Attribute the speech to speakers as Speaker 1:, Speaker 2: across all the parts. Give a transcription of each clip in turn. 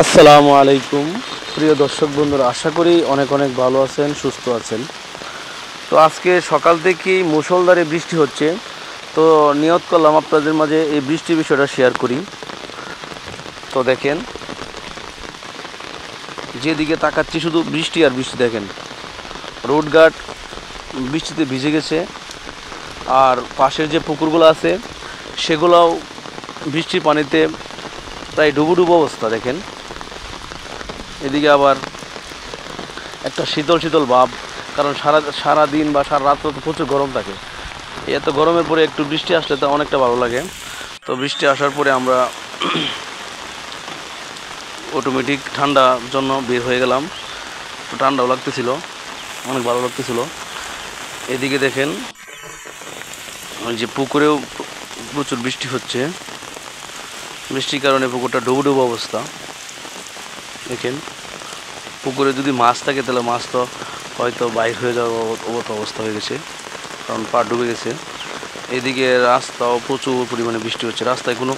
Speaker 1: আসসালামু আলাইকুম প্রিয় দর্শক বন্ধুরা, আশা করি অনেক অনেক ভালো আছেন, সুস্থ আছেন। তো আজকে সকাল থেকেই মুষলধারে বৃষ্টি হচ্ছে। তো নিয়ত করলাম আপনাদের মাঝে এই বৃষ্টির বিষয়টা শেয়ার করি। তো দেখেন, যেদিকে তাকাচ্ছি শুধু বৃষ্টি আর বৃষ্টি। দেখেন, রোডঘাট বৃষ্টিতে ভিজে গেছে, আর পাশের যে পুকুরগুলো আছে সেগুলোও বৃষ্টির পানিতে প্রায় ডুবো ডুবো অবস্থা। দেখেন, এদিকে আবার একটা শীতল শীতল ভাব, কারণ সারা দিন বা সারা রাত তো প্রচুর গরম থাকে। এত গরমের পরে একটু বৃষ্টি আসলে তো অনেকটা ভালো লাগে। তো বৃষ্টি আসার পরে আমরা অটোমেটিক ঠান্ডার জন্য বের হয়ে গেলাম। তো ঠান্ডাও লাগতেছিল, অনেক ভালো লাগতেছিল। এদিকে দেখেন, ওই যে পুকুরেও প্রচুর বৃষ্টি হচ্ছে। বৃষ্টির কারণে পুকুরটা ডুবো ডুবো অবস্থা। দেখেন, পুকুরে যদি মাছ থাকে তাহলে মাছ তো হয়তো বাইর হয়ে যাওয়ার অবস্থা হয়ে গেছে, কারণ পা ডুবে গেছে। এদিকে রাস্তাও প্রচুর পরিমাণে বৃষ্টি হচ্ছে, রাস্তায় কোনো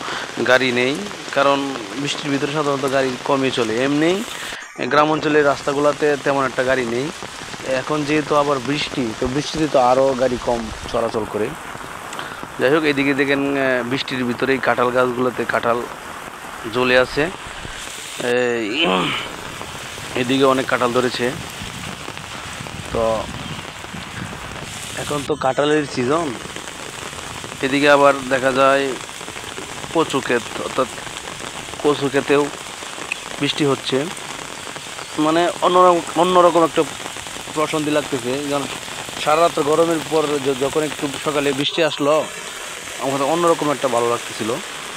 Speaker 1: গাড়ি নেই, কারণ বৃষ্টির ভিতরে সাধারণত গাড়ি কমই চলে। এমনি গ্রাম অঞ্চলের রাস্তাগুলোতে তেমন একটা গাড়ি নেই। এখন যেহেতু আবার বৃষ্টি, তো বৃষ্টিতে তো আরও গাড়ি কম চলাচল করে। যাই হোক, এদিকে দেখেন বৃষ্টির ভিতরেই কাঁঠাল গাছগুলোতে কাঁঠাল জ্বলে আছে। এদিকে অনেক কাঁঠাল ধরেছে। তো এখন তো কাঁঠালের সিজন। এদিকে আবার দেখা যায় কচু ক্ষেত, অর্থাৎ কচু ক্ষেতেও বৃষ্টি হচ্ছে। মানে অন্যরকম একটা প্রশান্তি লাগতেছে, কারণ সারা রাত গরমের পর যখন একটু সকালে বৃষ্টি আসলো, আমাদের অন্যরকম একটা ভালো লাগতেছিল,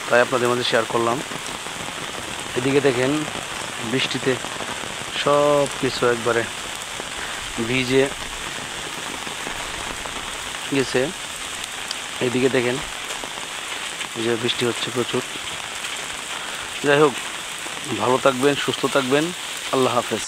Speaker 1: তাই আপনাদের মাঝে শেয়ার করলাম। এদিকে দেখেন, বৃষ্টিতে সব কিছু একবারে ভিজে গেছে। এদিকে দেখেন যে বৃষ্টি হচ্ছে প্রচুর। যাই হোক, ভালো থাকবেন, সুস্থ থাকবেন। আল্লাহ হাফেজ।